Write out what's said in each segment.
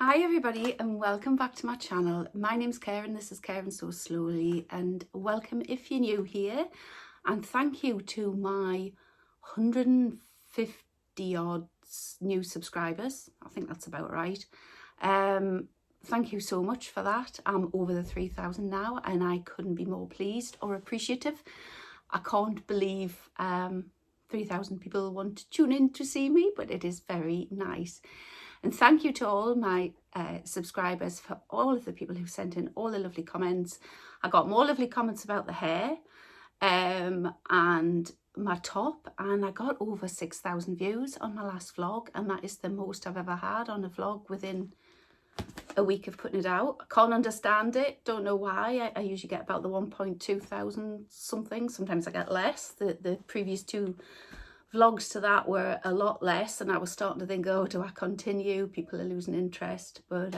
Hi everybody and welcome back to my channel. My name's Karen, this is Karen Sews Slowly, and welcome if you're new here, and thank you to my 150 odd new subscribers. I think that's about right. Thank you so much for that. I'm over the 3,000 now and I couldn't be more pleased or appreciative. I can't believe 3,000 people want to tune in to see me, but it is very nice. And thank you to all my subscribers for all of the people who sent in all the lovely comments. I got more lovely comments about the hair and my top, and I got over 6,000 views on my last vlog, and that is the most I've ever had on a vlog within a week of putting it out. I can't understand it, don't know why. I usually get about the 1.2 thousand something, sometimes I get less. The previous two vlogs to that were a lot less, and I was starting to think, oh, do I continue? People are losing interest. But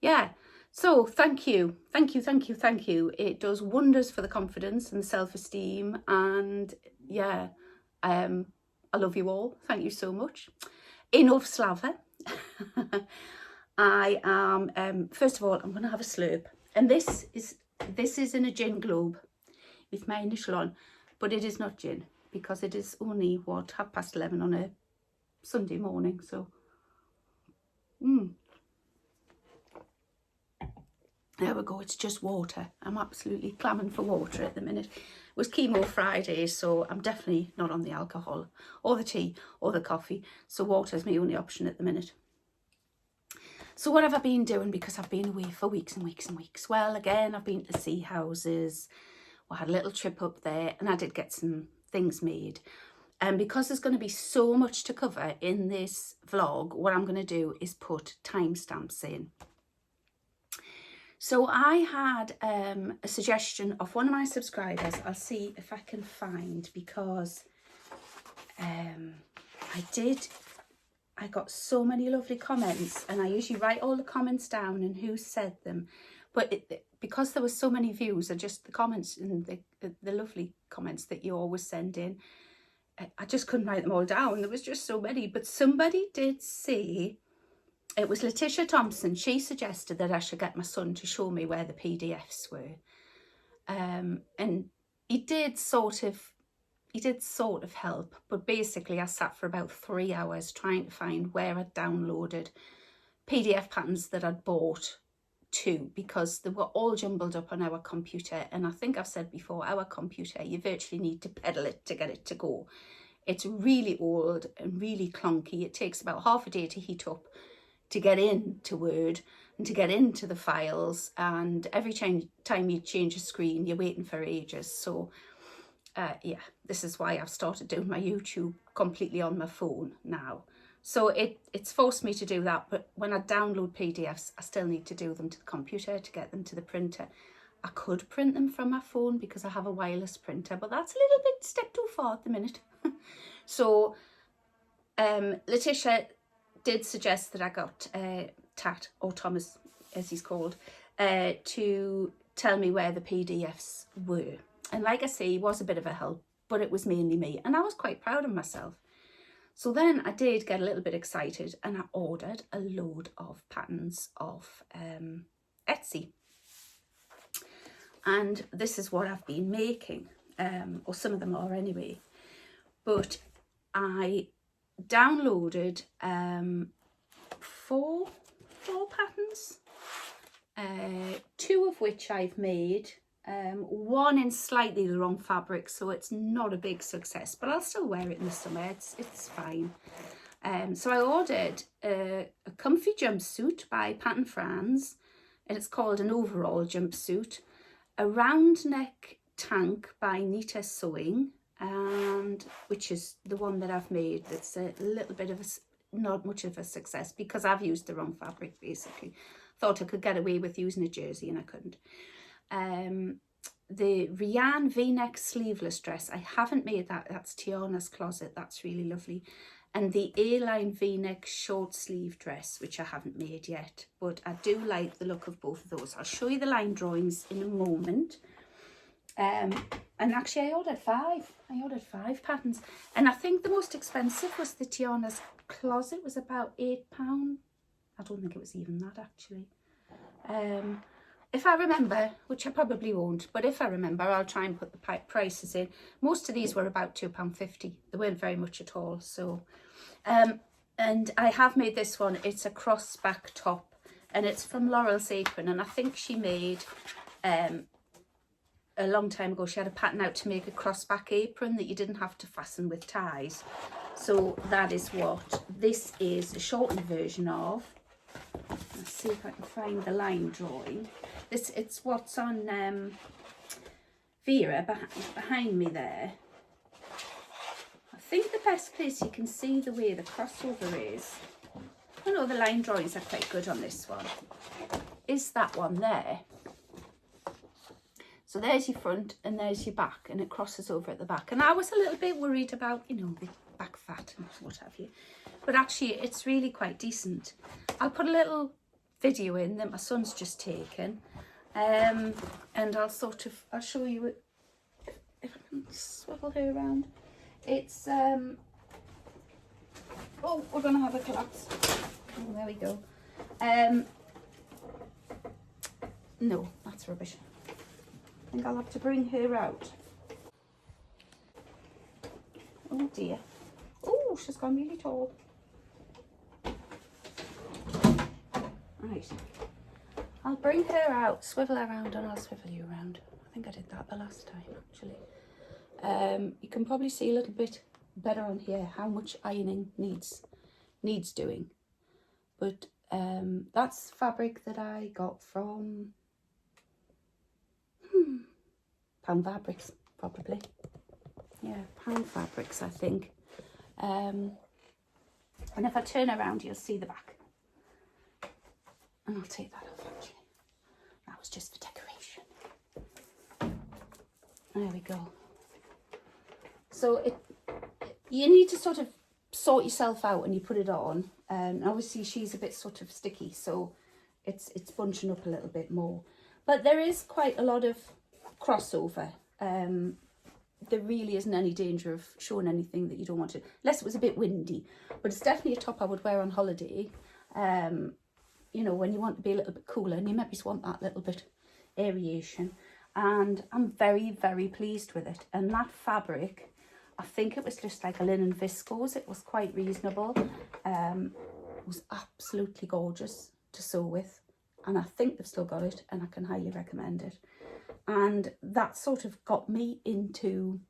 yeah, so thank you. It does wonders for the confidence and the self-esteem, and yeah, I love you all. Thank you so much. Enough slaver. I am first of all, I'm gonna have a slurp, and this is in a gin globe with my initial on, but it is not gin, because it is only, what, 11:30 on a Sunday morning, so there we go. It's just water. I'm absolutely clamming for water at the minute. It was chemo Friday, so I'm definitely not on the alcohol or the tea or the coffee, so water is my only option at the minute. So what have I been doing, because I've been away for weeks and weeks and weeks? Well, again, I've been to see houses. I had a little trip up there, and I did get some things made. And because there's going to be so much to cover in this vlog, what I'm going to do is put timestamps in. So I had a suggestion of one of my subscribers. I'll see if I can find, because I got so many lovely comments, and I usually write all the comments down and who said them. But because there were so many views, are just the comments and the lovely comments that you always send in, I just couldn't write them all down. There was just so many. But somebody did say, it was Letitia Thompson, she suggested that I should get my son to show me where the PDFs were. And he did sort of help, but basically I sat for about 3 hours trying to find where I'd downloaded PDF patterns that I'd bought too, because they were all jumbled up on our computer. And I think I've said before, our computer, you virtually need to pedal it to get it to go. It's really old and really clunky. It takes about half a day to heat up, to get into Word and to get into the files, and every time you change a screen you're waiting for ages. So yeah, this is why I've started doing my YouTube completely on my phone now. So it's forced me to do that, but when I download PDFs, I still need to do them to the computer to get them to the printer. I could print them from my phone because I have a wireless printer, but that's a little bit step too far at the minute. So Letitia did suggest that I got Tat, or Thomas as he's called, to tell me where the PDFs were. And like I say, he was a bit of a help, but it was mainly me, and I was quite proud of myself. So then I did get a little bit excited, and I ordered a load of patterns off Etsy. And this is what I've been making, or some of them are anyway. But I downloaded four patterns, two of which I've made. One in slightly the wrong fabric, so it's not a big success, but I'll still wear it in the summer. It's fine. So I ordered a comfy jumpsuit by Pattern Franz, and it's called an overall jumpsuit. A round neck tank by Nita Sewing, and which is the one that I've made. That's a little bit of not much of a success because I've used the wrong fabric basically. Thought I could get away with using a jersey and I couldn't. The Rianne v-neck sleeveless dress, I haven't made that. That's Tianna's closet. That's really lovely. And the A-line v-neck short sleeve dress, which I haven't made yet, but I do like the look of both of those. I'll show you the line drawings in a moment. And actually I ordered five patterns, and I think the most expensive was the Tianna's closet, was about £8. I don't think it was even that actually. If I remember, which I probably won't, but if I remember, I'll try and put the prices in. Most of these were about £2.50. They weren't very much at all. So, and I have made this one. It's a cross back top, and it's from Laurel's Apron. And I think she made, a long time ago, she had a pattern out to make a cross back apron that you didn't have to fasten with ties. So that is what this is, a shortened version of. Let's see if I can find the line drawing. It's what's on Vera behind me there. I think the best place you can see the way the crossover is, I know the line drawings are quite good on this one, is that one there. So there's your front and there's your back, and it crosses over at the back. And I was a little bit worried about, you know, the back fat and what have you. But actually it's really quite decent. I'll put a little video in that my son's just taken. And I'll show you it if I can swivel her around. It's oh, we're gonna have a collapse. Oh, there we go. No, that's rubbish. I think I'll have to bring her out. Oh dear. Oh, she's gone really tall. Right. I'll bring her out, swivel her around, and I'll swivel you around. I think I did that the last time, actually. You can probably see a little bit better on here how much ironing needs doing. But that's fabric that I got from Pound Fabrics, probably. Yeah, Pound Fabrics, I think. And if I turn around, you'll see the back. And I'll take that off, actually. That was just for decoration. There we go. So you need to sort of sort yourself out when you put it on. Obviously she's a bit sort of sticky, so it's bunching up a little bit more. But there is quite a lot of crossover. There really isn't any danger of showing anything that you don't want to, unless it was a bit windy. But it's definitely a top I would wear on holiday. You know, when you want to be a little bit cooler and you maybe just want that little bit aeration. And I'm very, very pleased with it. And that fabric, I think it was just like a linen viscose. It was quite reasonable. It was absolutely gorgeous to sew with. And I think they've still got it, and I can highly recommend it. And that sort of got me into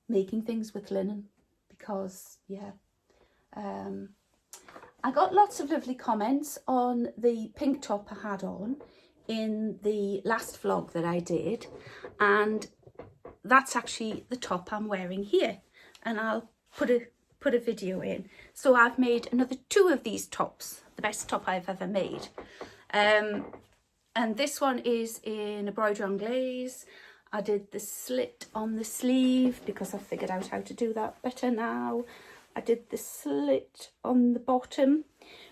making things with linen because, yeah. I got lots of lovely comments on the pink top I had on in the last vlog that I did, and that's actually the top I'm wearing here, and I'll put a video in. So I've made another 2 of these tops, the best top I've ever made. And this one is in embroidery anglaise. I did the slit on the sleeve because I figured out how to do that better now. I did the slit on the bottom.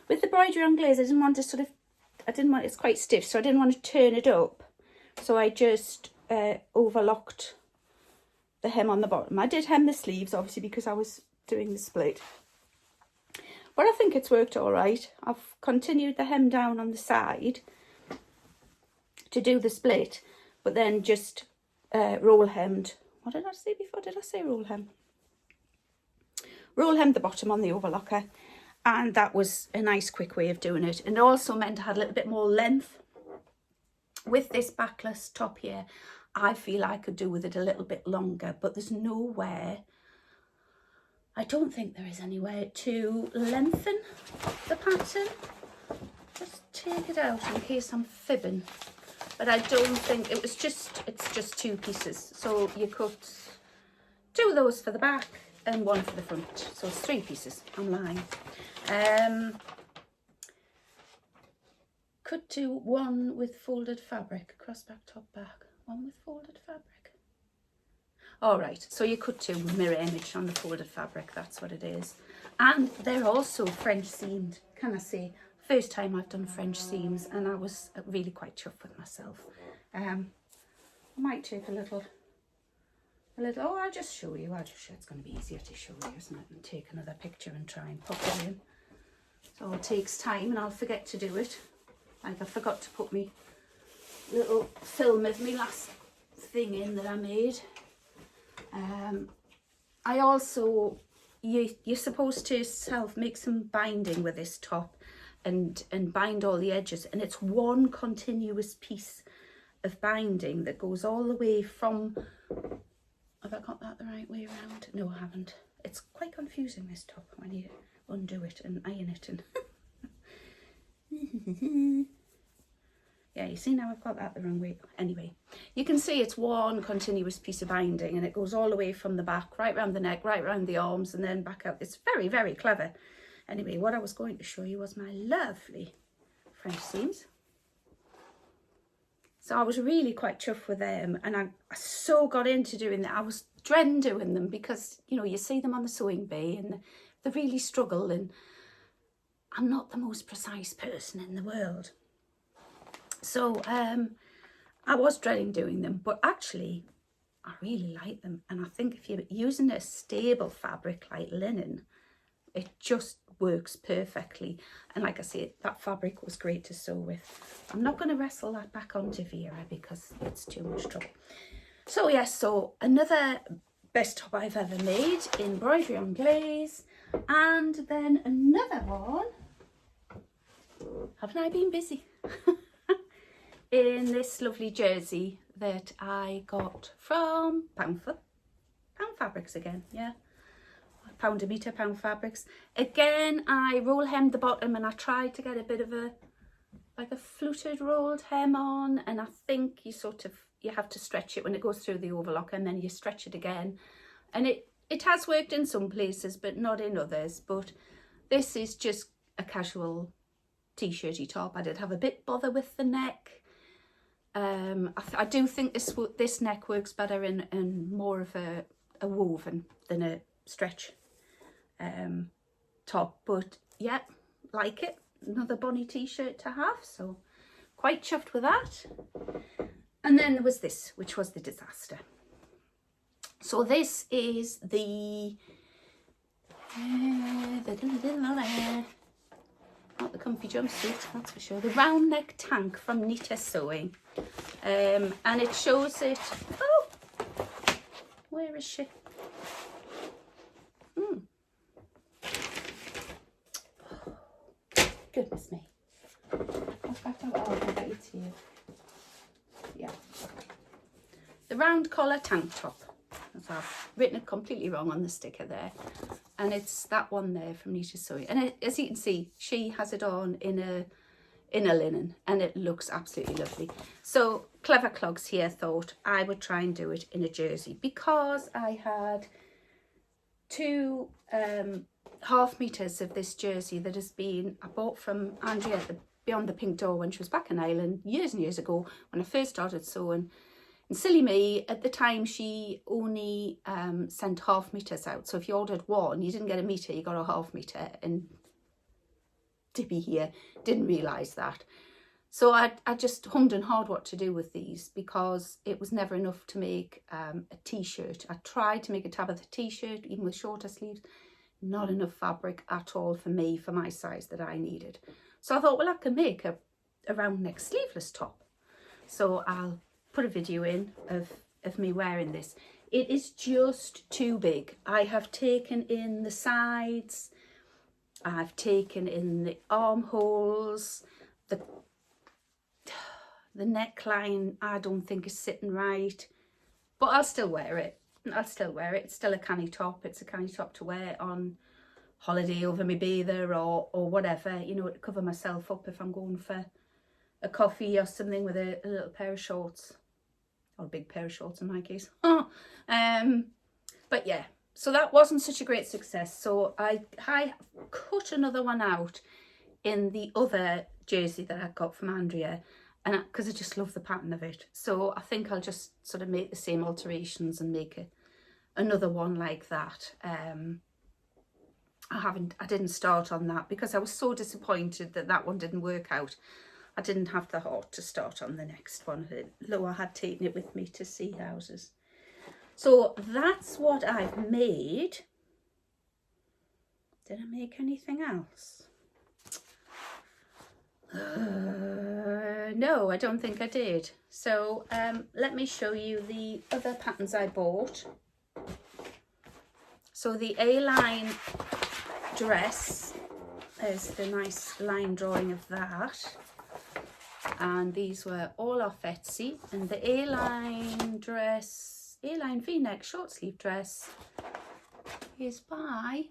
With the embroidery anglaise, I didn't want to it's quite stiff, so I didn't want to turn it up. So I just overlocked the hem on the bottom. I did hem the sleeves, obviously, because I was doing the split. But I think it's worked all right. I've continued the hem down on the side to do the split, but then just roll hemmed. What did I say before? Did I say roll hem? Roll hemmed the bottom on the overlocker, and that was a nice quick way of doing it. And it also meant I had a little bit more length. With this backless top here, I feel I could do with it a little bit longer, but there's nowhere, I don't think there is anywhere to lengthen the pattern. Just take it out in case I'm fibbing. But I don't think, it's just 2 pieces. So you cut 2 of those for the back and 1 for the front. So it's 3 pieces, I'm lying. Could do 1 with folded fabric, cross back, top back, 1 with folded fabric. All right, so you could do mirror image on the folded fabric, that's what it is. And they're also French seamed, can I say? First time I've done French seams, and I was really quite chuffed with myself. I might take a little, oh, I'll just show you. It's going to be easier to show you, isn't it? And take another picture and try and pop it in. So it takes time and I'll forget to do it. Like I forgot to put me little film of me last thing in that I made. I also, you're supposed to make some binding with this top and bind all the edges, and it's one continuous piece of binding that goes all the way from, have I got that the right way around? No, I haven't. It's quite confusing, this top, when you undo it and iron it and yeah, you see now I've got that the wrong way. Anyway, you can see it's one continuous piece of binding, and it goes all the way from the back, right round the neck, right round the arms, and then back out. It's very, very clever. Anyway, what I was going to show you was my lovely French seams. So I was really quite chuffed with them, and I so got into doing that. I was dreading doing them because, you know, you see them on the sewing bee and they really struggle, and I'm not the most precise person in the world. So I was dreading doing them, but actually I really like them. And I think if you're using a stable fabric like linen, it just works perfectly. And like I say, that fabric was great to sew with. I'm not going to wrestle that back onto Vera because it's too much trouble. So yes, so another best top I've ever made, embroidery on glaze. And then another one, haven't I been busy? In this lovely jersey that I got from Pound Fabrics again, yeah. Pound a metre, Pound Fabrics. Again, I roll hemmed the bottom, and I tried to get a bit of a, like a fluted rolled hem on, and I think you have to stretch it when it goes through the overlock, and then you stretch it again. And it has worked in some places, but not in others. But this is just a casual t-shirty top. I did have a bit bother with the neck. I do think this neck works better in more of a woven than a stretch top, but yeah, like it. Another bonny t-shirt to have, so quite chuffed with that. And then there was this, which was the disaster. So this is the not the comfy jumpsuit, that's for sure. The round neck tank from Nita Sewing. And it shows it, oh, where is she? Goodness me. I'll get it to you. Yeah. The round collar tank top. I've written it completely wrong on the sticker there. And it's that one there from Nita Sewing. And as you can see, she has it on in a linen, and it looks absolutely lovely. So Clever Clogs here thought I would try and do it in a jersey, because I had two half meters of this jersey that I bought from Andrea Beyond the Pink Door when she was back in Ireland years and years ago when I first started sewing. And silly me, at the time she only sent half meters out, so if you ordered one you didn't get a meter, you got a half meter, and Debbie here didn't realise that. So I just hummed and hawed what to do with these, because it was never enough to make a t-shirt. I tried to make a Tabitha t-shirt even with shorter sleeves, not enough fabric at all for me, for my size that I needed. So I thought, well, I can make a round neck sleeveless top. So I'll put a video in of me wearing this. It is just too big. I have taken in the sides, I've taken in the armholes, the neckline I don't think is sitting right, but I'll still wear it. I'll still wear it. It's still a canny top. It's a canny top to wear on holiday over my bather or whatever, you know, to cover myself up if I'm going for a coffee or something with a little pair of shorts, or a big pair of shorts in my case. But yeah, so that wasn't such a great success. So I cut another one out in the other jersey that I got from Andrea, and because I just love the pattern of it. So I think I'll just sort of make the same alterations and make another one like that. I didn't start on that because I was so disappointed that one didn't work out. I didn't have the heart to start on the next one, though I had taken it with me to see houses. So that's what I've made. Did I make anything else? No, I don't think I did. So let me show you the other patterns I bought. So the A-line dress, there's the nice line drawing of that. And these were all off Etsy. And the A-line dress, A-line V-neck short sleeve dress is by,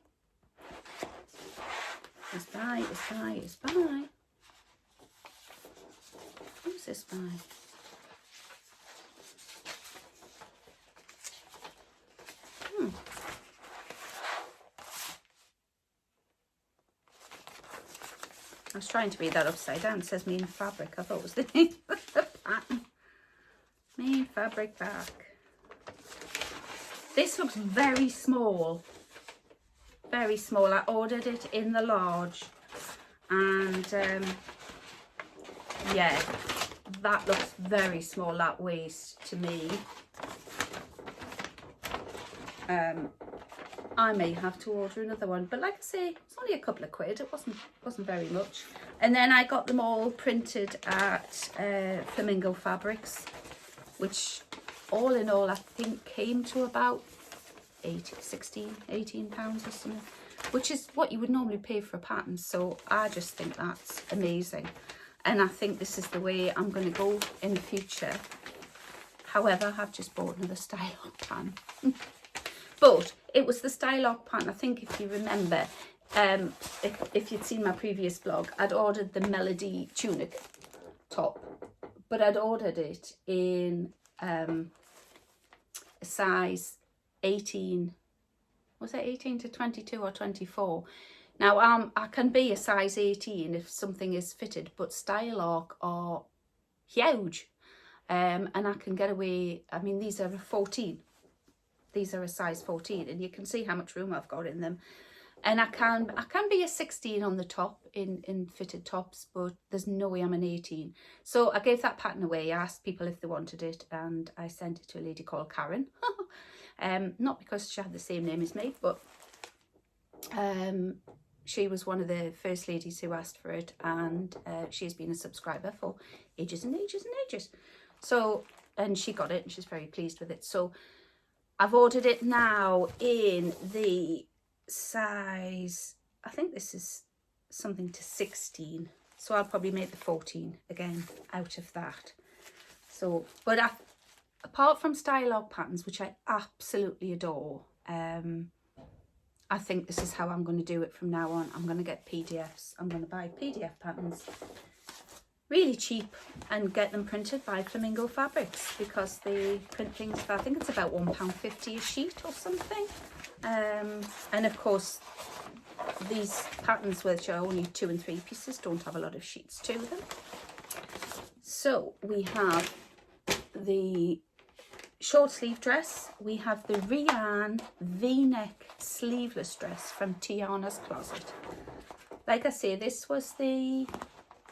Who's this by? I was trying to read that upside down. It says Main Fabric. I thought it was the name of the pattern. Main Fabric back. This looks very small. Very small. I ordered it in the large. And yeah, that looks very small, that waist to me. I may have to order another one, but like I say, it's only a couple of quid. It wasn't very much. And then I got them all printed at Flamingo Fabrics, which all in all I think came to about 18 pounds or something, which is what you would normally pay for a pattern. So I just think that's amazing, and I think this is the way I'm going to go in the future. However, I've just bought another Stylock pattern. But it was the Stylock pattern. I think if you remember, if you'd seen my previous vlog, I'd ordered the Melody tunic top, but I'd ordered it in a size 18. Was it 18 to 22 or 24? Now I can be a size 18 if something is fitted, but Stylock are huge, and I can get away. I mean, these are a 14. These are a size 14, and you can see how much room I've got in them. And I can be a 16 on the top in fitted tops, but there's no way I'm an 18. So I gave that pattern away. I asked people if they wanted it, and I sent it to a lady called Karen. Not because she had the same name as me, but she was one of the first ladies who asked for it, and she has been a subscriber for ages and ages and ages. So, and she got it, and she's very pleased with it. So I've ordered it now in the size, I think this is something to 16. So I'll probably make the 14 again out of that. So, but apart from Stylock patterns, which I absolutely adore, I think this is how I'm going to do it from now on. I'm going to get PDFs. I'm going to buy PDF patterns really cheap and get them printed by Flamingo Fabrics, because they print things for, I think it's about £1.50 a sheet or something. And of course, these patterns, which are only 2 and 3 pieces, don't have a lot of sheets to them. So we have the short sleeve dress. We have the Rianne V-neck sleeveless dress from Tianna's Closet. Like I say, this was the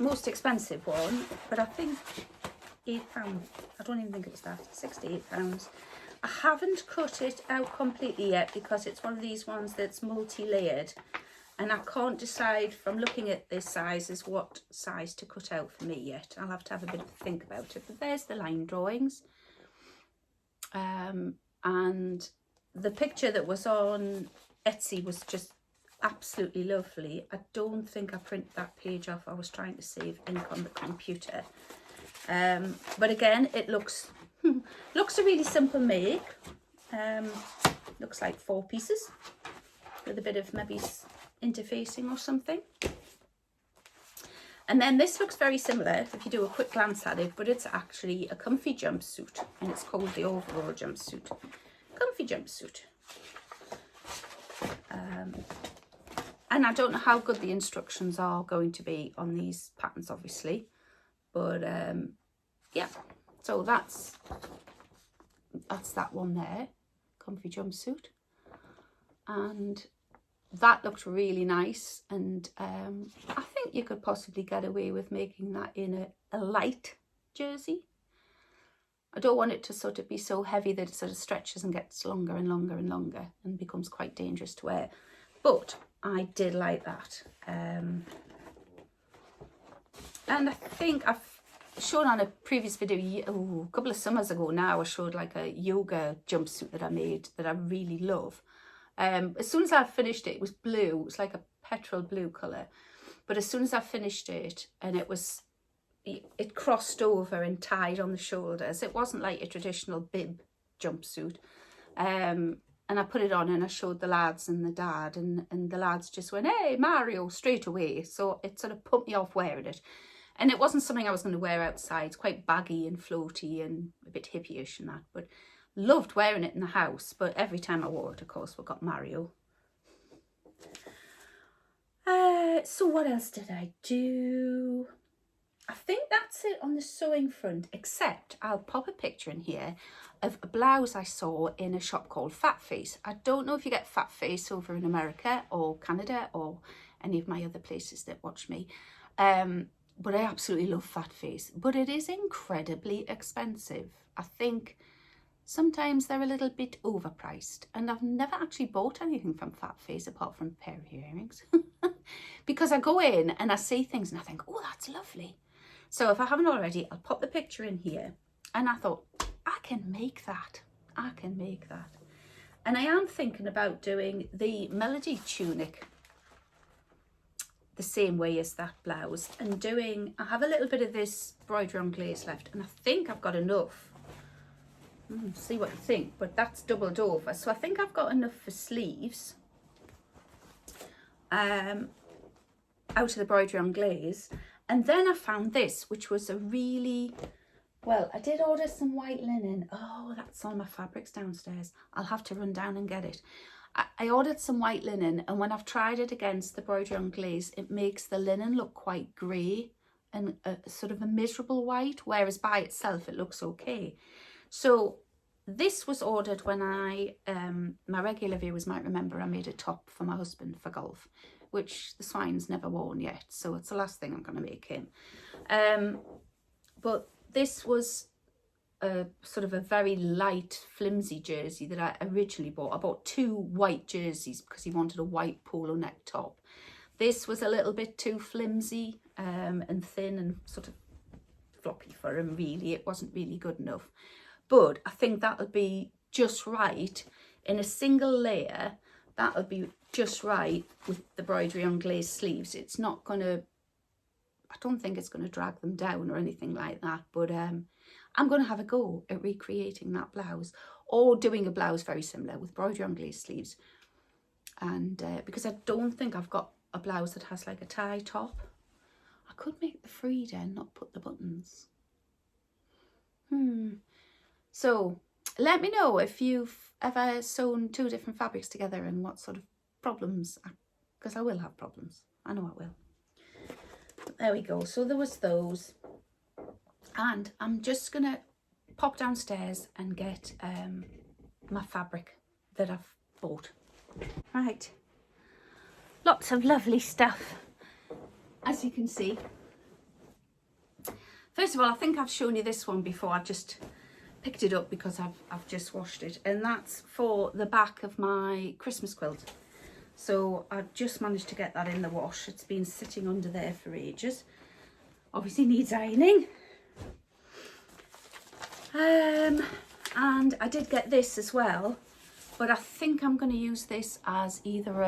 most expensive one, but I think £8. I don't even think it was that. £68. I haven't cut it out completely yet, because it's one of these ones that's multi-layered, and I can't decide from looking at this sizes what size to cut out for me yet. I'll have to have a bit of a think about it. But there's the line drawings, and the picture that was on Etsy was just absolutely lovely. I don't think I printed that page off. I was trying to save ink on the computer, but again, it looks looks a really simple make. Looks like 4 pieces with a bit of maybe interfacing or something. And then this looks very similar if you do a quick glance at it, but it's actually a comfy jumpsuit, and it's called the overall jumpsuit. Comfy jumpsuit. And I don't know how good the instructions are going to be on these patterns, obviously, but yeah, so that's that one there, comfy jumpsuit, and that looked really nice. And I think you could possibly get away with making that in a light jersey. I don't want it to sort of be so heavy that it sort of stretches and gets longer and longer and longer and becomes quite dangerous to wear, but I did like that. And I think showed on a previous video, a couple of summers ago now, I showed like a yoga jumpsuit that I made that I really love. As soon as I finished it, it was blue. It was like a petrol blue colour. But as soon as I finished it, and it crossed over and tied on the shoulders. It wasn't like a traditional bib jumpsuit. And I put it on and I showed the lads and the dad, and the lads just went, "Hey, Mario," straight away. So it sort of put me off wearing it. And it wasn't something I was going to wear outside. It's quite baggy and floaty and a bit hippie-ish and that. But loved wearing it in the house. But every time I wore it, of course, we got Mario. So what else did I do? I think that's it on the sewing front, except I'll pop a picture in here of a blouse I saw in a shop called Fat Face. I don't know if you get Fat Face over in America or Canada or any of my other places that watch me. But I absolutely love Fat Face. But it is incredibly expensive. I think sometimes they're a little bit overpriced. And I've never actually bought anything from Fat Face apart from a pair of earrings. Because I go in and I see things and I think, oh, that's lovely. So if I haven't already, I'll pop the picture in here. And I thought, I can make that. I can make that. And I am thinking about doing the Melody tunic the same way as that blouse. And I have a little bit of this embroidery on glaze left. And I think I've got enough. See what you think. But that's doubled over. So I think I've got enough for sleeves. Out of the embroidery on glaze. And then I found this, which was a really, well, I did order some white linen. Oh, that's all my fabrics downstairs. I'll have to run down and get it. I ordered some white linen, and when I've tried it against the embroidery on glaze, it makes the linen look quite grey and sort of a miserable white, whereas by itself it looks okay. So this was ordered when my regular viewers might remember I made a top for my husband for golf, which the swine's never worn yet, so it's the last thing I'm going to make him. But this was a sort of a very light, flimsy jersey that I originally bought. I bought 2 white jerseys because he wanted a white polo neck top. This was a little bit too flimsy and thin and sort of floppy for him, really. It wasn't really good enough. But I think that'll be just right in a single layer. That'll be just right with the embroidery on glaze sleeves. It's not going to, I don't think it's going to drag them down or anything like that. But I'm going to have a go at recreating that blouse or doing a blouse very similar with embroidery on glaze sleeves. And because I don't think I've got a blouse that has like a tie top. I could make the Frida and not put the buttons. So let me know if you've ever sewn 2 different fabrics together and what sort of problems, because I will have problems. I know I will. But there we go. So there was those. And I'm just going to pop downstairs and get my fabric that I've bought. Right. Lots of lovely stuff, as you can see. First of all, I think I've shown you this one before. I've just picked it up because I've just washed it, and that's for the back of my Christmas quilt. So I've just managed to get that in the wash. It's been sitting under there for ages. Obviously needs ironing. And I did get this as well, but I think I'm going to use this as either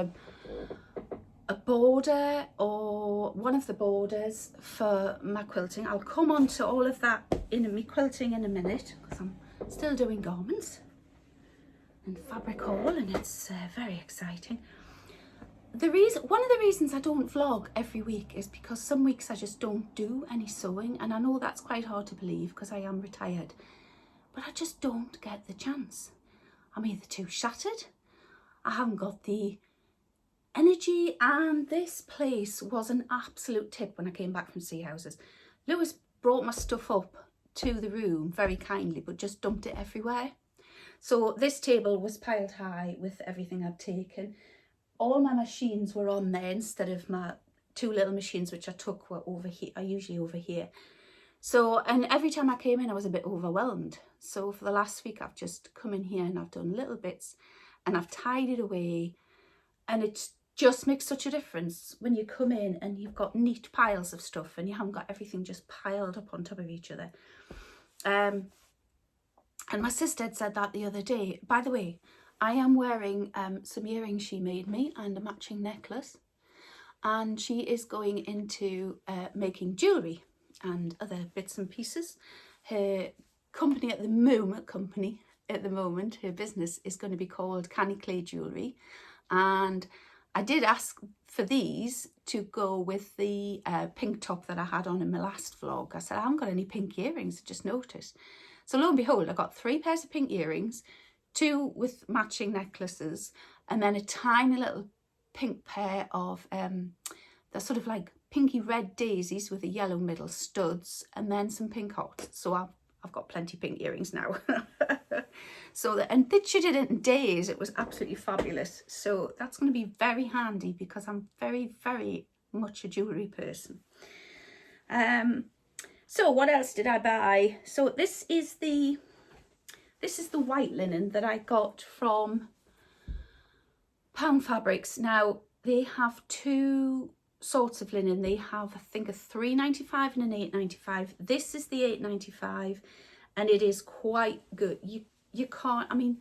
a border or one of the borders for my quilting. I'll come on to all of that in my quilting in a minute because I'm still doing garments and fabric haul, and it's very exciting. One of the reasons I don't vlog every week is because some weeks I just don't do any sewing, and I know that's quite hard to believe because I am retired, but I just don't get the chance. I'm either too shattered, I haven't got the energy, and this place was an absolute tip when I came back from Sea Houses. Lewis brought my stuff up to the room very kindly, but just dumped it everywhere. So this table was piled high with everything I'd taken. All my machines were on there instead of my 2 little machines, which I took were over here. I usually over here. So, and every time I came in, I was a bit overwhelmed. So for the last week, I've just come in here and I've done little bits and I've tidied away, and it's just makes such a difference when you come in and you've got neat piles of stuff and you haven't got everything just piled up on top of each other. And my sister had said that the other day. By the way, I am wearing some earrings she made me and a matching necklace, and she is going into making jewellery and other bits and pieces. Her company at the moment, her business is going to be called Canny Clay Jewellery, and I did ask for these to go with the pink top that I had on in my last vlog. I said, I haven't got any pink earrings, I just noticed. So lo and behold, I got 3 pairs of pink earrings, 2 with matching necklaces, and then a tiny little pink pair of, they're sort of like pinky red daisies with a yellow middle, studs, and then some pink hearts. So I've got plenty of pink earrings now. So and she did it in days. It was absolutely fabulous. So that's going to be very handy because I'm very, very much a jewellery person. So what else did I buy? So this is the white linen that I got from Pound Fabrics. Now they have 2 sorts of linen. They have, I think, a $3.95 and an $8.95. This is the $8.95, and it is quite good. You can't, I mean,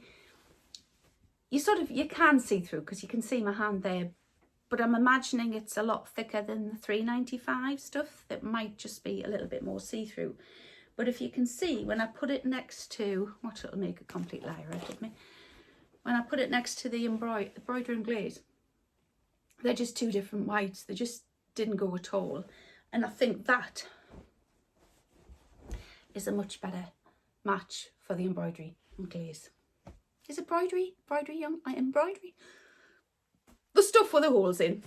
you can see through because you can see my hand there, but I'm imagining it's a lot thicker than the $3.95 stuff that might just be a little bit more see-through. But if you can see, when I put it next to, watch, it'll make a complete liar out of me. When I put it next to the embroidery and glaze, they're just 2 different whites. They just didn't go at all. And I think that is a much better match for the embroidery and glaze. Is it embroidery? Embroidery? The stuff with the holes in.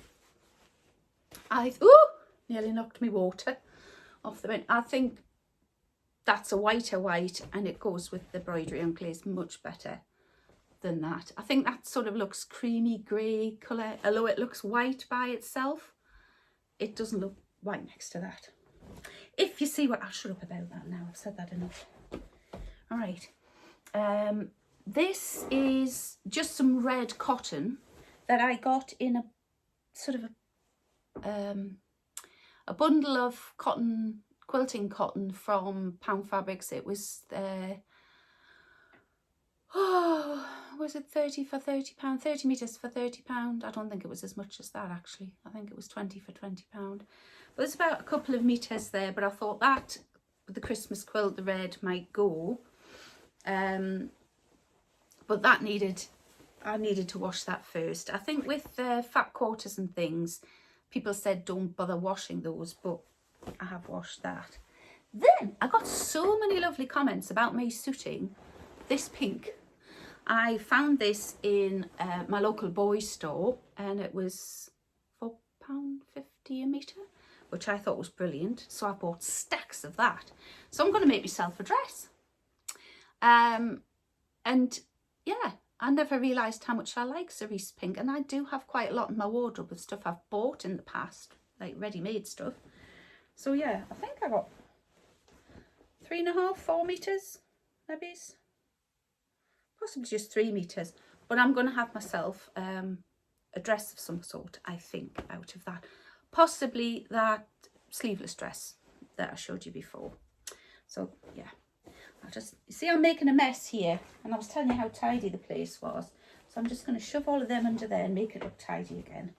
Nearly knocked me water off the bin. I think that's a whiter white, and it goes with the embroidery and glaze much better than that. I think that sort of looks creamy grey colour, although it looks white by itself. It doesn't look white next to that. If you see what, I'll shut up about that now, I've said that enough. All right, this is just some red cotton that I got in a sort of a bundle of cotton, quilting cotton from Pound Fabrics. It was was it 30 for £30? 30 metres for £30? I don't think it was as much as that actually. I think it was 20 for £20. But it's about a couple of metres there, but I thought that with the Christmas quilt, the red might go. But that I needed to wash that first. I think with fat quarters and things, people said don't bother washing those, but I have washed that. Then I got so many lovely comments about me suiting this pink. I found this in my local boys store, and it was £4.50 a metre, which I thought was brilliant. So I bought stacks of that. So I'm going to make myself a dress. And yeah, I never realised how much I like cerise pink, and I do have quite a lot in my wardrobe of stuff I've bought in the past, like ready-made stuff. So yeah, I think I got 3.5, 4 metres, maybe. Possibly just 3 metres. But I'm going to have myself a dress of some sort, I think, out of that. Possibly that sleeveless dress that I showed you before. So yeah, I'll just, you see I'm making a mess here, and I was telling you how tidy the place was. So I'm just going to shove all of them under there and make it look tidy again.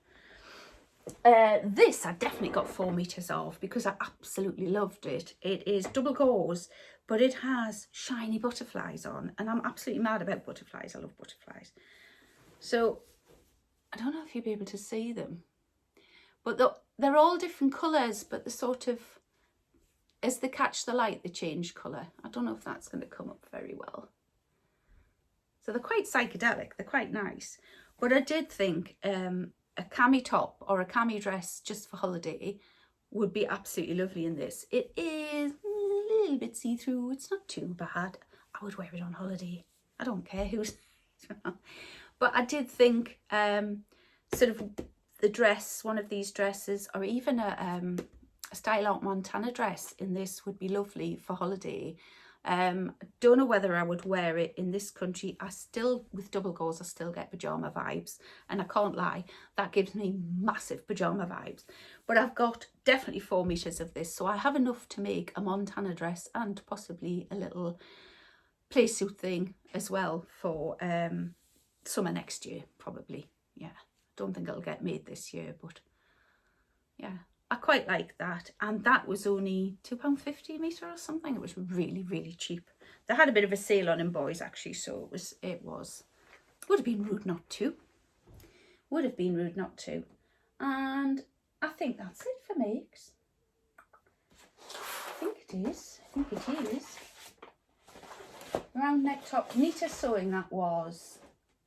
This I definitely got 4 metres of because I absolutely loved it. It is double gauze, but it has shiny butterflies on, and I'm absolutely mad about butterflies. I love butterflies. So I don't know if you'll be able to see them, but they're all different colours, but the sort of, as they catch the light, they change colour. I don't know if that's going to come up very well. So they're quite psychedelic, they're quite nice. But I did think a cami top or a cami dress just for holiday would be absolutely lovely in this. It is a little bit see-through, it's not too bad. I would wear it on holiday. I don't care who's... But I did think sort of the dress, one of these dresses, or even a Style Out Montana dress in this would be lovely for holiday. Don't know whether I would wear it in this country. I still, with double gauze, I still get pyjama vibes, and I can't lie, that gives me massive pyjama vibes. But I've got definitely 4 meters of this, so I have enough to make a Montana dress and possibly a little play suit thing as well for summer next year, probably. Yeah, don't think it'll get made this year, but yeah, I quite like that. And that was only £2.50 a metre or something. It was really, really cheap. They had a bit of a sale on in boys actually, so would have been rude not to. Would have been rude not to. And I think that's it for makes. I think it is. Round neck top, neater sewing that was.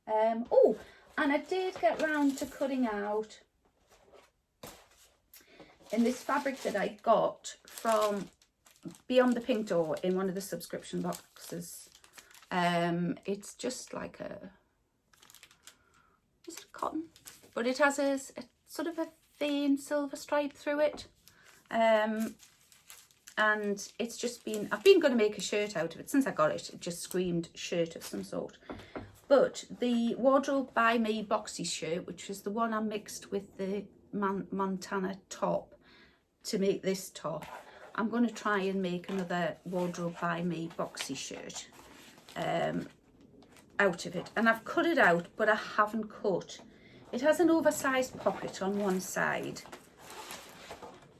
Oh, and I did get round to cutting out in this fabric that I got from Beyond the Pink Door in one of the subscription boxes. It's just like is it cotton? But it has a sort of a thin silver stripe through it. And it's just been, I've been going to make a shirt out of it since I got it. It just screamed shirt of some sort. But the Wardrobe by Me boxy shirt, which is the one I mixed with the Montana top to make this top, I'm going to try and make another Wardrobe by Me boxy shirt out of it. And I've cut it out, but I haven't cut. It has an oversized pocket on one side.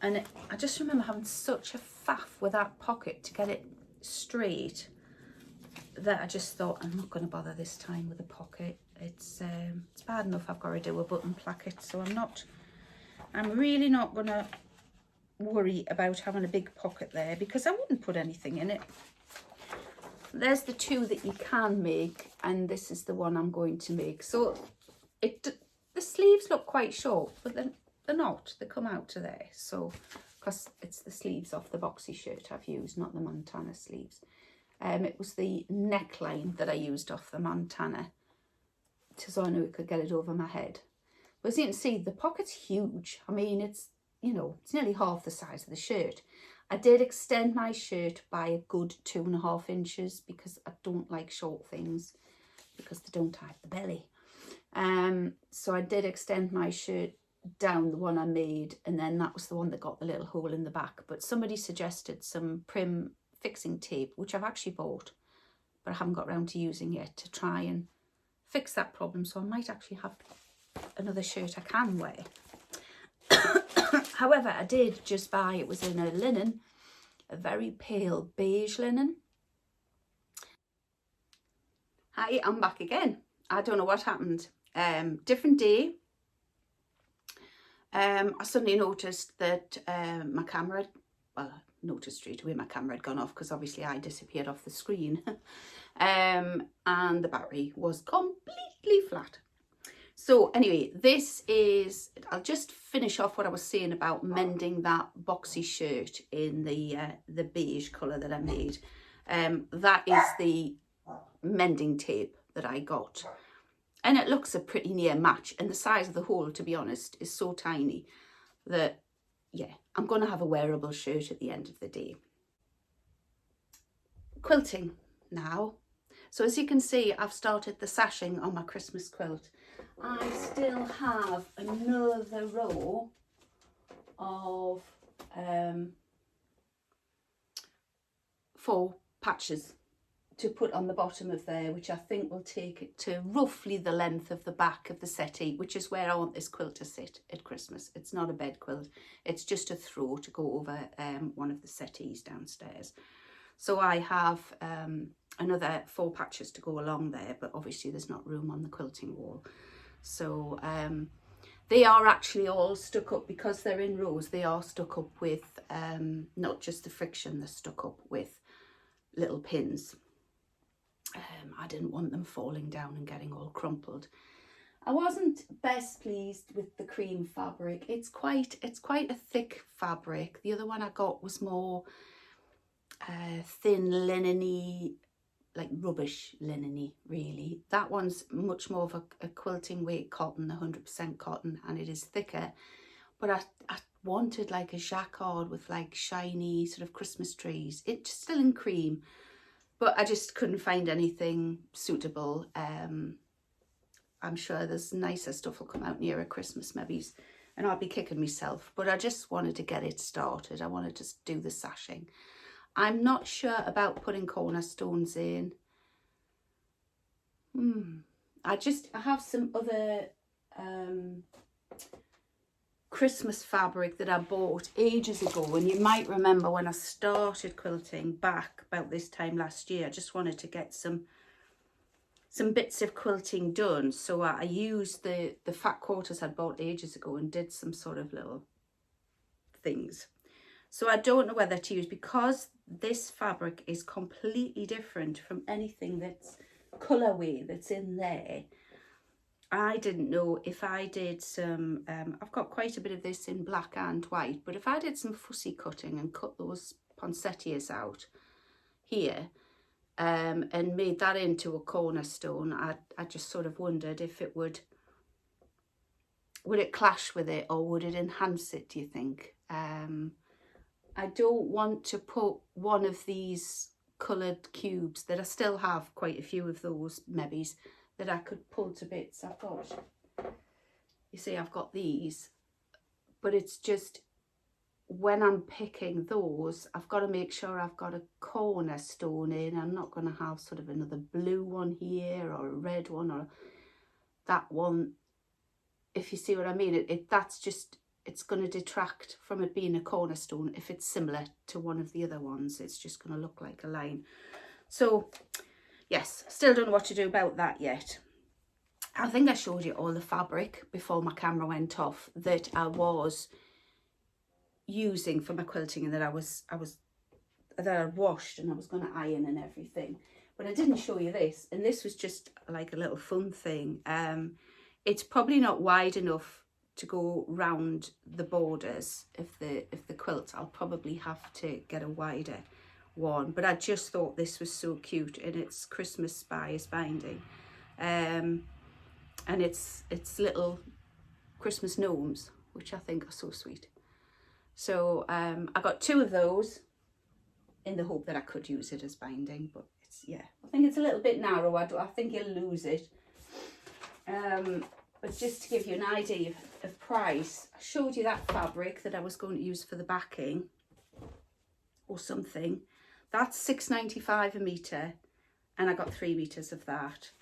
And I just remember having such a faff with that pocket to get it straight that I just thought, I'm not going to bother this time with a pocket. It's bad enough I've got to do a button placket, so I'm really not going to worry about having a big pocket there, because I wouldn't put anything in it. There's the two that you can make, and this is the one I'm going to make. So the sleeves look quite short, but they're not. They come out to there. So, because it's the sleeves off the boxy shirt I've used, not the Montana sleeves. It was the neckline that I used off the Montana, so I knew I could get it over my head. But as you can see, the pocket's huge. I mean, it's, you know, it's nearly half the size of the shirt. I did extend my shirt by a good 2.5 inches because I don't like short things because they don't hide the belly. So I did extend my shirt down, the one I made, and then that was the one that got the little hole in the back. But somebody suggested some Prim fixing tape, which I've actually bought, but I haven't got around to using yet, to try and fix that problem. So I might actually have another shirt I can wear. However, I did just buy, it was in a linen, a very pale beige linen. Hi, I'm back again. I don't know what happened. Different day. I suddenly noticed that my camera, well, I noticed straight away my camera had gone off because obviously I disappeared off the screen. And the battery was completely flat. So anyway, this is, I'll just finish off what I was saying about mending that boxy shirt in the beige colour that I made. That is the mending tape that I got. And it looks a pretty near match. And the size of the hole, to be honest, is so tiny that, yeah, I'm going to have a wearable shirt at the end of the day. Quilting now. So as you can see, I've started the sashing on my Christmas quilt. I still have another row of 4 patches to put on the bottom of there, which I think will take it to roughly the length of the back of the settee, which is where I want this quilt to sit at Christmas. It's not a bed quilt, it's just a throw to go over one of the settees downstairs. So I have another 4 patches to go along there, but obviously there's not room on the quilting wall. So they are actually all stuck up, because they're in rows, they are stuck up with not just the friction, they're stuck up with little pins. I didn't want them falling down and getting all crumpled. I wasn't best pleased with the cream fabric. It's quite a thick fabric. The other one I got was more thin linen-y, like rubbish linen-y, really. That one's much more of a quilting weight cotton, 100% cotton, and it is thicker. But I wanted like a jacquard with like shiny sort of Christmas trees. It's still in cream, but I just couldn't find anything suitable. I'm sure there's nicer stuff will come out nearer Christmas maybe, and I'll be kicking myself, but I just wanted to get it started. I wanted to do the sashing. I'm not sure about putting cornerstones in. I have some other Christmas fabric that I bought ages ago, and you might remember when I started quilting back about this time last year, I just wanted to get some bits of quilting done, so I used the fat quarters I'd bought ages ago and did some sort of little things. So I don't know whether to use, because this fabric is completely different from anything that's colourway that's in there. I didn't know if I did some, I've got quite a bit of this in black and white, but if I did some fussy cutting and cut those poinsettias out here, and made that into a cornerstone, I just sort of wondered if it would it clash with it, or would it enhance it, do you think? I don't want to put one of these coloured cubes that I still have quite a few of those maybe that I could pull to bits. I've got, you see, I've got these, but it's just when I'm picking those, I've got to make sure I've got a cornerstone in. I'm not going to have sort of another blue one here or a red one or that one, if you see what I mean. That's just, it's going to detract from it being a cornerstone. If it's similar to one of the other ones, it's just going to look like a line. So yes, still don't know what to do about that yet. I think I showed you all the fabric before my camera went off that I was using for my quilting, and that I'd washed and I was going to iron and everything, but I didn't show you this, and this was just like a little fun thing. It's probably not wide enough to go round the borders if the quilt. I'll probably have to get a wider one, but I just thought this was so cute, and it's Christmas Spice binding, and it's little Christmas gnomes, which I think are so sweet. So I got 2 of those in the hope that I could use it as binding, but it's, yeah, I think it's a little bit narrow. I think you'll lose it. But just to give you an idea of price, I showed you that fabric that I was going to use for the backing or something. That's £6.95 a metre, and I got 3 metres of that.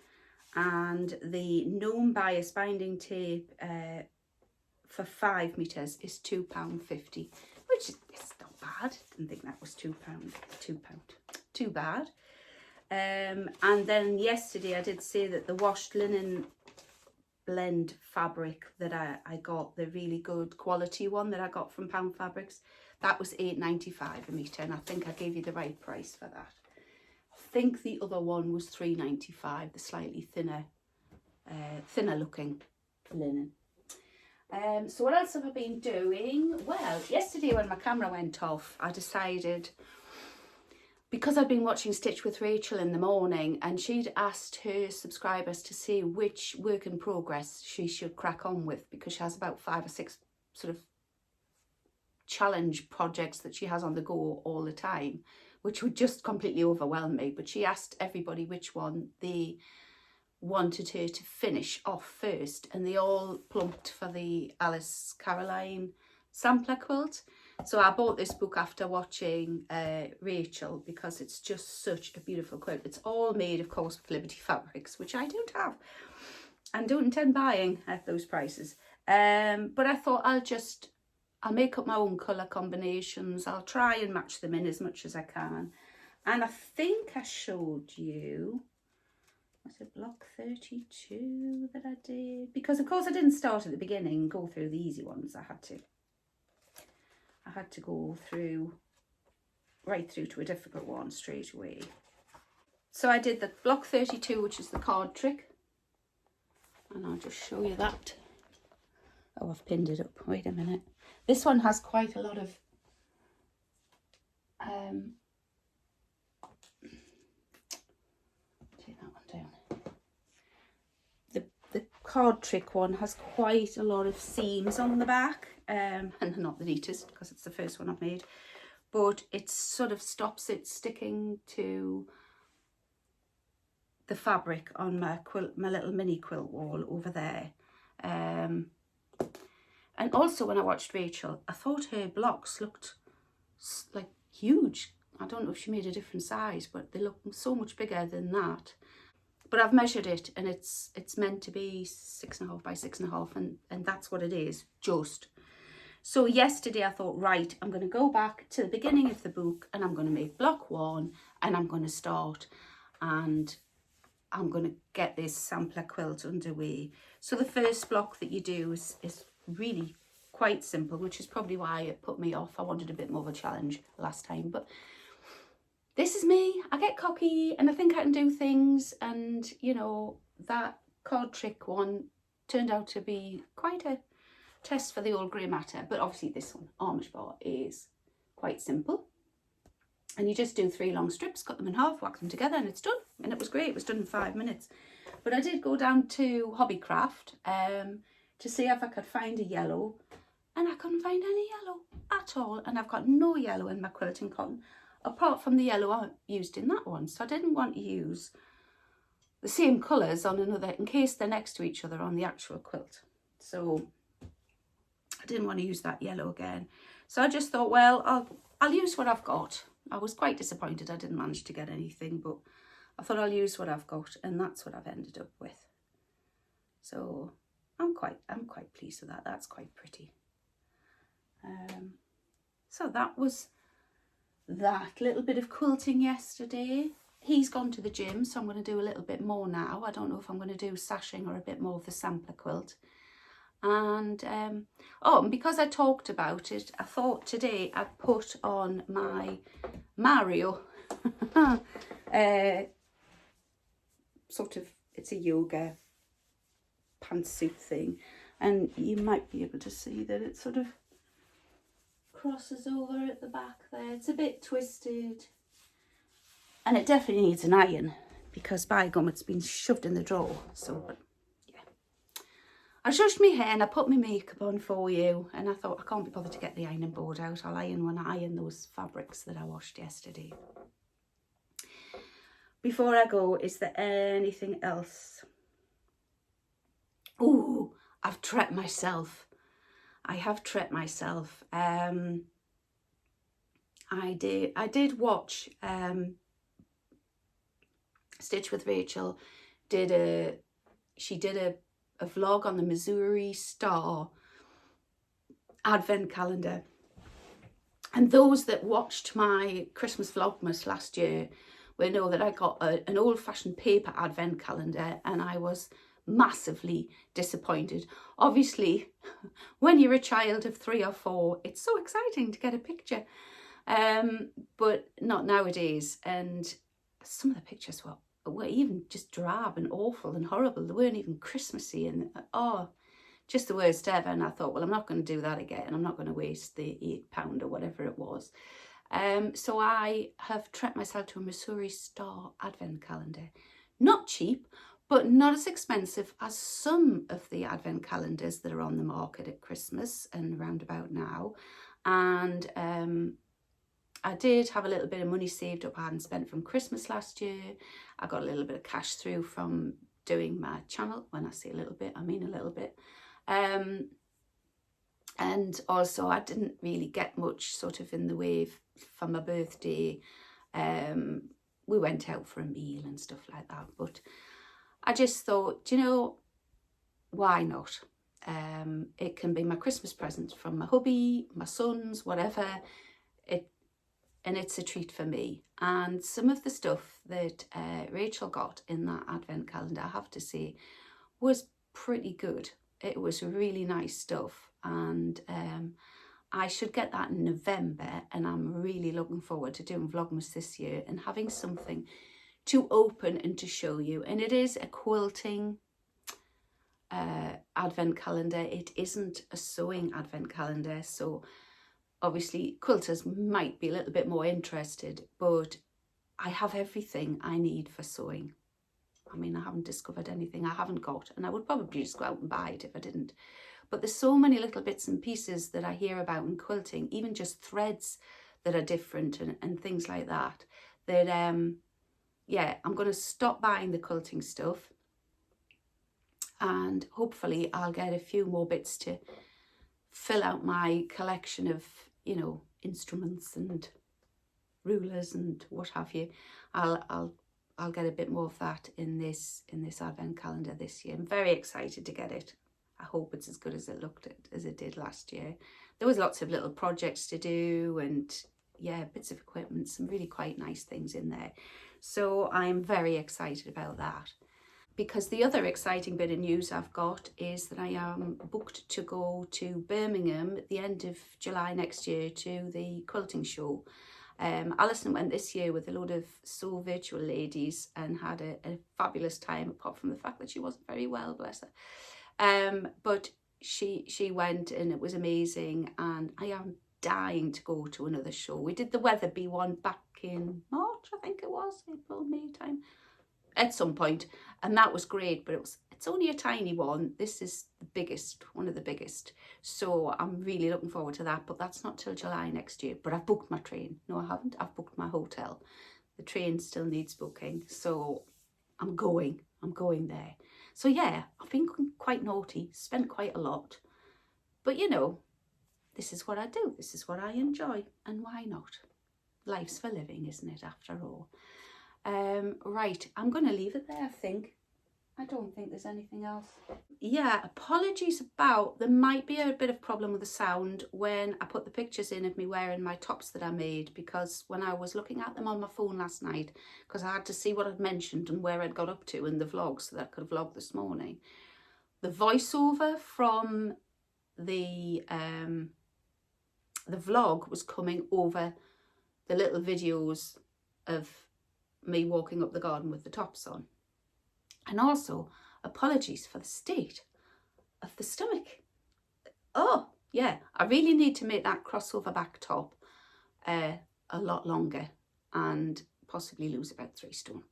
And the gnome bias binding tape for 5 metres is £2.50, which is not bad. Didn't think that was £2 too bad. And then yesterday I did say that the washed linen blend fabric that I got, the really good quality one that I got from Pound Fabrics, that was £8.95 a metre, and I think I gave you the right price for that. I think the other one was £3.95, the slightly thinner looking linen. So what else have I been doing? Well, yesterday when my camera went off, I decided, because I'd been watching Stitch with Rachel in the morning, and she'd asked her subscribers to see which work in progress she should crack on with, because she has about 5 or 6 sort of challenge projects that she has on the go all the time, which would just completely overwhelm me. But she asked everybody which one they wanted her to finish off first, and they all plumped for the Alice Caroline sampler quilt. So I bought this book after watching Rachel, because it's just such a beautiful quilt. It's all made, of course, with Liberty Fabrics, which I don't have and don't intend buying at those prices. But I thought I'll make up my own colour combinations. I'll try and match them in as much as I can. And I think I showed you, was it block 32 that I did? Because of course I didn't start at the beginning and go through the easy ones. I had to go through right through to a difficult one straight away. So I did the block 32, which is the card trick, and I'll just show you that. Oh, I've pinned it up. Wait a minute. This one has quite a lot of take that one down. The card trick one has quite a lot of seams on the back, and not the neatest because it's the first one I've made, but it sort of stops it sticking to the fabric on my quilt, my little mini quilt wall over there. And also when I watched Rachel, I thought her blocks looked like huge. I don't know if she made a different size, but they look so much bigger than that. But I've measured it, and it's meant to be 6.5 by 6.5, and that's what it is, just. So yesterday I thought, right, I'm going to go back to the beginning of the book, and I'm going to make block 1, and I'm going to start, and I'm going to get this sampler quilt underway. So the first block that you do is really quite simple, which is probably why it put me off. I wanted a bit more of a challenge last time, but this is me. I get cocky and I think I can do things, and you know, that card trick one turned out to be quite a test for the old grey matter. But obviously this one, homage bar, is quite simple, and you just do 3 long strips, cut them in half, whack them together, and it's done. And it was great. It was done in 5 minutes. But I did go down to Hobbycraft to see if I could find a yellow, and I couldn't find any yellow at all. And I've got no yellow in my quilting cotton apart from the yellow I used in that one. So I didn't want to use the same colours on another, in case they're next to each other on the actual quilt. So I didn't want to use that yellow again. So I just thought, well, I'll use what I've got. I was quite disappointed I didn't manage to get anything, but I thought I'll use what I've got, and that's what I've ended up with. So I'm quite pleased with that. That's quite pretty. So that was that little bit of quilting yesterday. He's gone to the gym, so I'm going to do a little bit more now. I don't know if I'm going to do sashing or a bit more of the sampler quilt. And oh, and because I talked about it, I thought today I'd put on my Mario sort of, it's a yoga pantsuit thing, and you might be able to see that it sort of crosses over at the back there. It's a bit twisted, and it definitely needs an iron, because by gum it's been shoved in the drawer. So but yeah, I shushed my hair and I put my makeup on for you, and I thought I can't be bothered to get the ironing board out. I'll iron when I iron those fabrics that I washed yesterday. Before I go, is there anything else? Oh, I've treated myself. I have treated myself. I did watch Stitch with Rachel. She did a vlog on the Missouri Star advent calendar. And those that watched my Christmas vlogmas last year will know that I got an old-fashioned paper advent calendar, and I was massively disappointed. Obviously, when you're a child of 3 or 4, it's so exciting to get a picture, but not nowadays. And some of the pictures were even just drab and awful and horrible. They weren't even Christmassy, and oh, just the worst ever. And I thought, well, I'm not going to do that again. I'm not going to waste the £8 or whatever it was. So I have treated myself to a Missouri Star advent calendar. Not cheap, but not as expensive as some of the advent calendars that are on the market at Christmas and round about now. And I did have a little bit of money saved up I hadn't spent from Christmas last year. I got a little bit of cash through from doing my channel. When I say a little bit, I mean a little bit. And also I didn't really get much sort of in the way for my birthday. We went out for a meal and stuff like that, but I just thought, you know, why not? It can be my Christmas present from my hubby, my sons, whatever. And it's a treat for me. And some of the stuff that Rachel got in that advent calendar, I have to say, was pretty good. It was really nice stuff. And I should get that in November, and I'm really looking forward to doing Vlogmas this year and having something to open and to show you. And it is a quilting advent calendar. It isn't a sewing advent calendar, so obviously quilters might be a little bit more interested, but I have everything I need for sewing. I mean, I haven't discovered anything I haven't got, and I would probably just go out and buy it if I didn't. But there's so many little bits and pieces that I hear about in quilting, even just threads that are different and things like that, that yeah, I'm going to stop buying the quilting stuff, and hopefully I'll get a few more bits to fill out my collection of, you know, instruments and rulers and what have you. I'll get a bit more of that in this advent calendar this year. I'm very excited to get it. I hope it's as good as it looked as it did last year. There was lots of little projects to do, and yeah, bits of equipment, some really quite nice things in there. So I'm very excited about that. Because the other exciting bit of news I've got is that I am booked to go to Birmingham at the end of July next year to the quilting show. Alison went this year with a load of Sew Virtual ladies and had a fabulous time, apart from the fact that she wasn't very well, bless her. But she went and it was amazing, and I am dying to go to another show. We did the Weatherby one back in March, I think it was, April, May time, at some point, and that was great, but it's only a tiny one. This is the biggest, one of the biggest, so I'm really looking forward to that. But that's not till July next year. But I've booked my train. No, I haven't. I've booked my hotel. The train still needs booking, so I'm going there. So yeah, I've been quite naughty, spent quite a lot, but you know, this is what I do, this is what I enjoy, and why not? Life's for living, isn't it, after all? Right, I'm going to leave it there, I think. I don't think there's anything else. Yeah, apologies about, there might be a bit of problem with the sound when I put the pictures in of me wearing my tops that I made, because when I was looking at them on my phone last night, because I had to see what I'd mentioned and where I'd got up to in the vlog so that I could vlog this morning, the voiceover from the vlog was coming over the little videos of me walking up the garden with the tops on. And also, apologies for the state of the stomach. Oh, yeah, I really need to make that crossover back top a lot longer and possibly lose about 3 stone.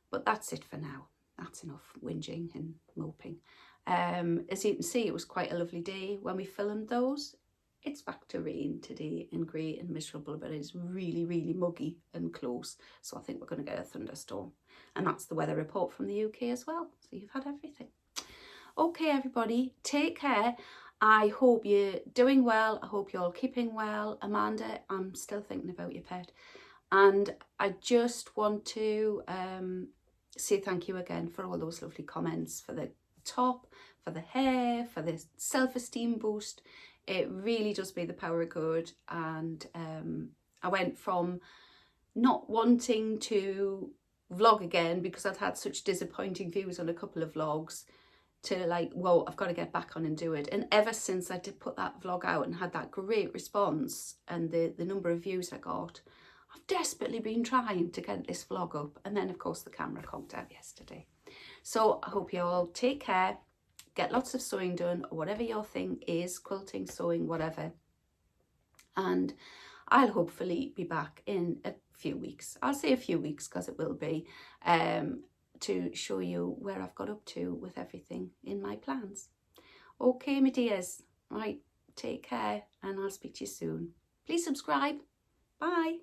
But that's it for now. That's enough whinging and moping. As you can see, it was quite a lovely day when we filmed those. It's back to rain today and grey and miserable, but it's really, really muggy and close. So I think we're going to get a thunderstorm. And that's the weather report from the UK as well. So you've had everything. Okay, everybody, take care. I hope you're doing well. I hope you're all keeping well. Amanda, I'm still thinking about your pet. And I just want to say thank you again for all those lovely comments, for the top, for the hair, for the self-esteem boost. It really does me the power of good. And I went from not wanting to vlog again because I'd had such disappointing views on a couple of vlogs to like, whoa, I've got to get back on and do it. And ever since I did put that vlog out and had that great response and the number of views I got, I've desperately been trying to get this vlog up. And then of course the camera conked out yesterday. So I hope you all take care. Get lots of sewing done, or whatever your thing is, quilting, sewing, whatever. And I'll hopefully be back in a few weeks. I'll say a few weeks because it will be, to show you where I've got up to with everything in my plans. Okay, my dears. Right, take care and I'll speak to you soon. Please subscribe. Bye.